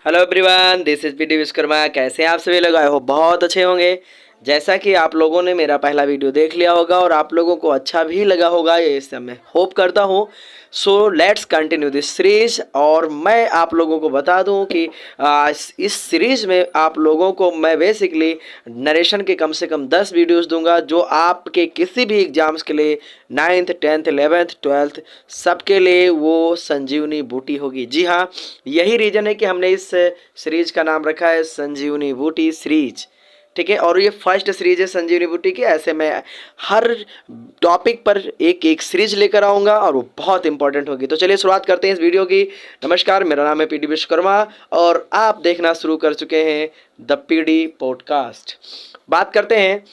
Hello everyone, this is PT Vishwakarma. कैसे हैं आप सभी लोग? आए हो बहुत अच्छे होंगे। जैसा कि आप लोगों ने मेरा पहला वीडियो देख लिया होगा और आप लोगों को अच्छा भी लगा होगा, ये इससे मैं होप करता हूँ। So let's continue this series. और मैं आप लोगों को बता दूं कि इस सीरीज में आप लोगों को मैं बेसिकली नरेशन के कम से कम 10 वीडियोस दूंगा, जो आपके किसी भी एग्जाम्स के लिए 9th 10th 11th 12th सबके लिए वो संजीवनी बूटी होगी। जी हाँ, यही रीज़न है कि हमने इस सीरीज का नाम रखा है संजीवनी बूटी सीरीज। ठीक है, और ये फर्स्ट सीरीज है संजीवनी बूटी की। ऐसे मैं हर टॉपिक पर एक एक सीरीज लेकर आऊँगा और वो बहुत इंपॉर्टेंट होगी। तो चलिए शुरुआत करते हैं इस वीडियो की। नमस्कार, मेरा नाम है पीडी विश्वकर्मा और आप देखना शुरू कर चुके हैं द पीडी पॉडकास्ट। बात करते हैं,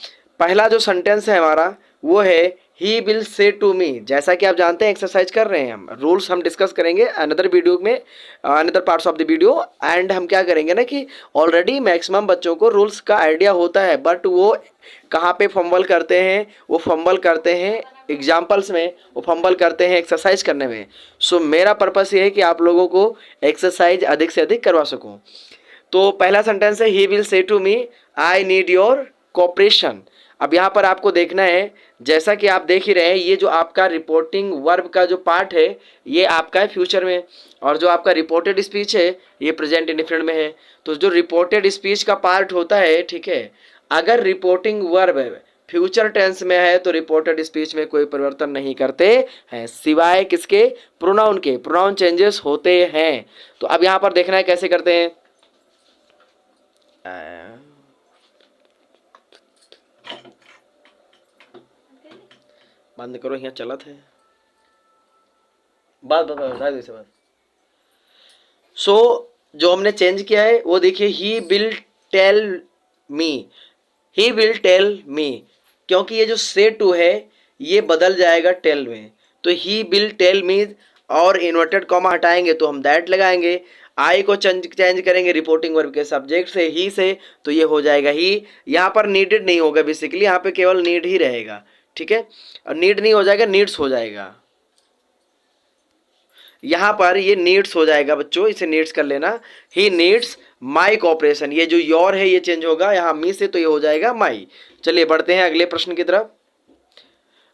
पहला जो सेंटेंस है हमारा वो है ही विल से टू मी। जैसा कि आप जानते हैं एक्सरसाइज कर रहे हैं, हम रूल्स हम डिस्कस करेंगे अनदर वीडियो में, another parts of the video. And हम क्या करेंगे ना कि ऑलरेडी मैक्सिमम बच्चों को रूल्स का आइडिया होता है, बट वो कहाँ पे फंबल करते हैं? वो फंबल करते हैं एग्जाम्पल्स में, वो फंबल करते हैं एक्सरसाइज करने में। सो मेरा पर्पस ये है कि आप लोगों को एक्सरसाइज अधिक से अधिक करवा सकूँ। तो पहला सेंटेंस है he will say to me I need your cooperation. अब यहाँ पर आपको देखना है, जैसा कि आप देख ही रहे हैं, ये जो आपका रिपोर्टिंग वर्ब का जो पार्ट है ये आपका है फ्यूचर में, और जो आपका रिपोर्टेड स्पीच है ये प्रेजेंट इंडिफिनिट में है। तो जो रिपोर्टेड स्पीच का पार्ट होता है, ठीक है, अगर रिपोर्टिंग वर्ब फ्यूचर टेंस में है तो रिपोर्टेड स्पीच में कोई परिवर्तन नहीं करते हैं, सिवाय किसके? प्रोनाउन के। प्रोनाउन चेंजेस होते हैं। तो अब यहाँ पर देखना है कैसे करते हैं। बंद करो, यहाँ चलत है बात बात। सो जो हमने चेंज किया है वो देखिए, he will tell me, he will tell me, क्योंकि ये जो से टू है ये बदल जाएगा टेल में। तो ही विल टेल मी, और इन्वर्टेड कॉमा हटाएंगे तो हम दैट लगाएंगे। आई को चेंज करेंगे रिपोर्टिंग वर्ब के सब्जेक्ट से, ही से, तो ये हो जाएगा ही। यहाँ पर नीडेड नहीं होगा, बेसिकली यहाँ पे केवल नीड ही रहेगा। ठीक है, और नीड नहीं हो जाएगा, नीड्स हो जाएगा। यहाँ पर ये नीड्स हो जाएगा बच्चों, इसे नीड्स कर लेना। ही नीड्स माई कॉपरेशन, ये जो योर है ये चेंज होगा यहाँ मी से, तो ये हो जाएगा माई। चलिए बढ़ते हैं अगले प्रश्न की तरफ।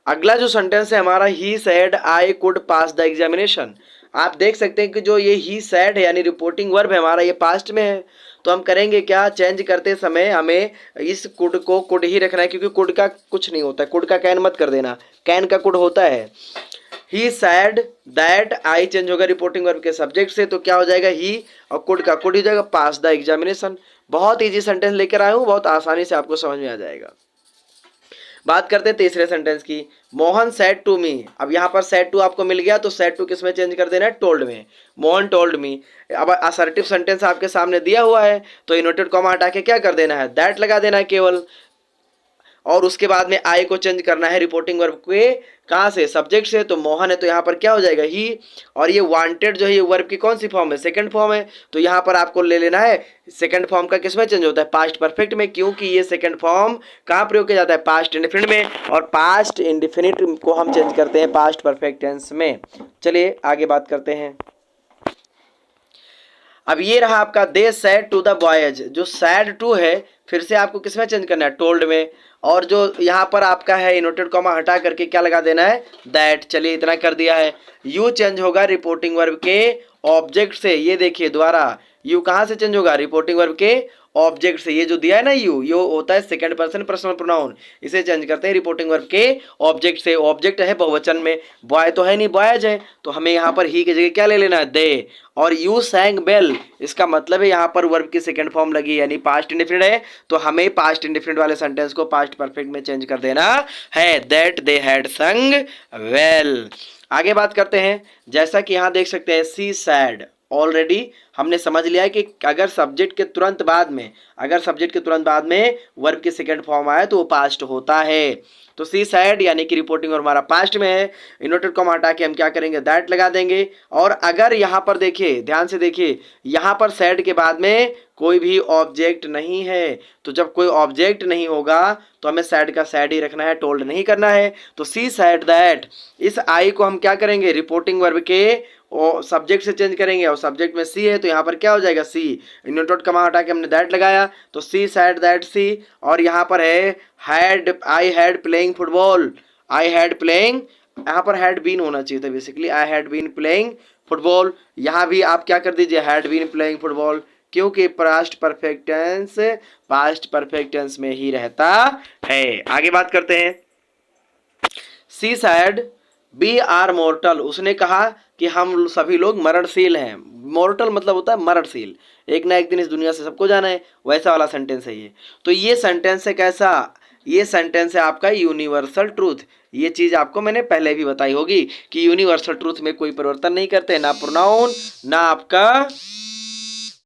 अगला जो सेंटेंस है हमारा, he said I could pass the examination. आप देख सकते हैं कि जो ये ही सैड है यानी रिपोर्टिंग वर्ब है हमारा, ये पास्ट में है। तो हम करेंगे क्या? चेंज करते समय हमें इस कुड को कुड ही रखना है, क्योंकि कुड का कुछ नहीं होता है, कुड का कैन मत कर देना, कैन का कुड होता है। ही सैड दैट, आई चेंज होगा रिपोर्टिंग वर्ब के सब्जेक्ट से, तो क्या हो जाएगा? ही, और कुड का कुड हो जाएगा, पास द एग्जामिनेशन। बहुत इजी सेंटेंस लेकर आया हूँ, बहुत आसानी से आपको समझ में आ जाएगा। बात करते हैं तीसरे सेंटेंस की। Mohan said to me. अब यहाँ पर सैड टू आपको मिल गया, तो सैड टू किस में चेंज कर देना है? टोल्ड में। Mohan told me. अब असर्टिव सेंटेंस आपके सामने दिया हुआ है, तो इन्वर्टेड कॉमा हटा के क्या कर देना है? दैट लगा देना है केवल, और उसके बाद में आई को चेंज करना है रिपोर्टिंग वर्ब के कहाँ से? सब्जेक्ट से। तो मोहन है तो यहाँ पर क्या हो जाएगा? ही, और ये वांटेड जो है ये वर्ब की कौन सी फॉर्म है? सेकंड फॉर्म है। तो यहाँ पर आपको ले लेना है सेकंड फॉर्म का किस में चेंज होता है? पास्ट परफेक्ट में, क्योंकि ये सेकंड फॉर्म कहाँ प्रयोग किया जाता है? पास्ट इंडेफिनिट में, और पास्ट इंडेफिनिट को हम चेंज करते हैं पास्ट परफेक्ट टेंस में। चलिए आगे बात करते हैं। अब ये रहा आपका दे सैड टू द बॉयज। जो सैड टू है फिर से आपको किस में चेंज करना है? टोल्ड में। और जो यहाँ पर आपका है इन्वर्टेड कॉमा हटा करके क्या लगा देना है? दैट। चलिए इतना कर दिया है। यू चेंज होगा रिपोर्टिंग वर्ब के ऑब्जेक्ट से। ये देखिए दोबारा, यू कहाँ से चेंज होगा? रिपोर्टिंग वर्ब के ऑब्जेक्ट से। ये जो दिया है ना यू, ये होता है सेकंड पर्सन पर्सनल प्रोनाउन, इसे चेंज करते हैं रिपोर्टिंग वर्ब के ऑब्जेक्ट से। ऑब्जेक्ट है बहुवचन में, बॉय तो है नहीं, बॉयज है, तो हमें यहाँ पर ही की जगह क्या ले लेना है? दे। और यू सैंग बेल, इसका मतलब है यहाँ पर वर्ब की सेकंड फॉर्म लगी, यानी पास्ट इंडेफिनिट है, तो हमें पास्ट इंडेफिनिट वाले सेंटेंस को पास्ट परफेक्ट में चेंज कर देना है। दैट दे हैड संग वेल। आगे बात करते हैं। जैसा कि यहाँ देख सकते हैं सी सैड, ऑलरेडी हमने समझ लिया है कि अगर सब्जेक्ट के तुरंत बाद में वर्ब की सेकंड फॉर्म आए तो वो पास्ट होता है। तो सी सैड यानी कि रिपोर्टिंग और हमारा पास्ट में है, इन्वर्टेड कॉमा हटा के हम क्या करेंगे? दैट लगा देंगे। और अगर यहाँ पर देखिए, ध्यान से देखिए, यहाँ पर सैड के बाद में कोई भी ऑब्जेक्ट नहीं है, तो जब कोई ऑब्जेक्ट नहीं होगा तो हमें सैड का सैड ही रखना है, टोल्ड नहीं करना है। तो सी सैड दैट, इस आई को हम क्या करेंगे? रिपोर्टिंग वर्ब के और सब्जेक्ट से चेंज करेंगे और सब्जेक्ट में सी है तो यहाँ पर क्या हो जाएगा सी, इन्वर्टेड कमा हटा के हमने दैट लगाया तो सी सैड दैट सी। और यहाँ पर है had, I had playing football, I had playing, यहाँ पर हैड बीन होना चाहिए था basically, I had been playing football. यहाँ भी आप क्या कर दीजिए हैड बीन प्लेइंग फुटबॉल, क्योंकि पास्ट परफेक्ट टेंस में ही रहता है। आगे बात करते हैं। She said we are mortal, उसने कहा कि हम सभी लोग मरणशील हैं। मोर्टल मतलब होता है मरणशील, एक ना एक दिन इस दुनिया से सबको जाना है, वैसा वाला सेंटेंस है ये। तो ये सेंटेंस है कैसा, ये सेंटेंस है आपका यूनिवर्सल ट्रूथ। ये चीज आपको मैंने पहले भी बताई होगी कि यूनिवर्सल ट्रूथ में कोई परिवर्तन नहीं करते, ना प्रोनाउन ना आपका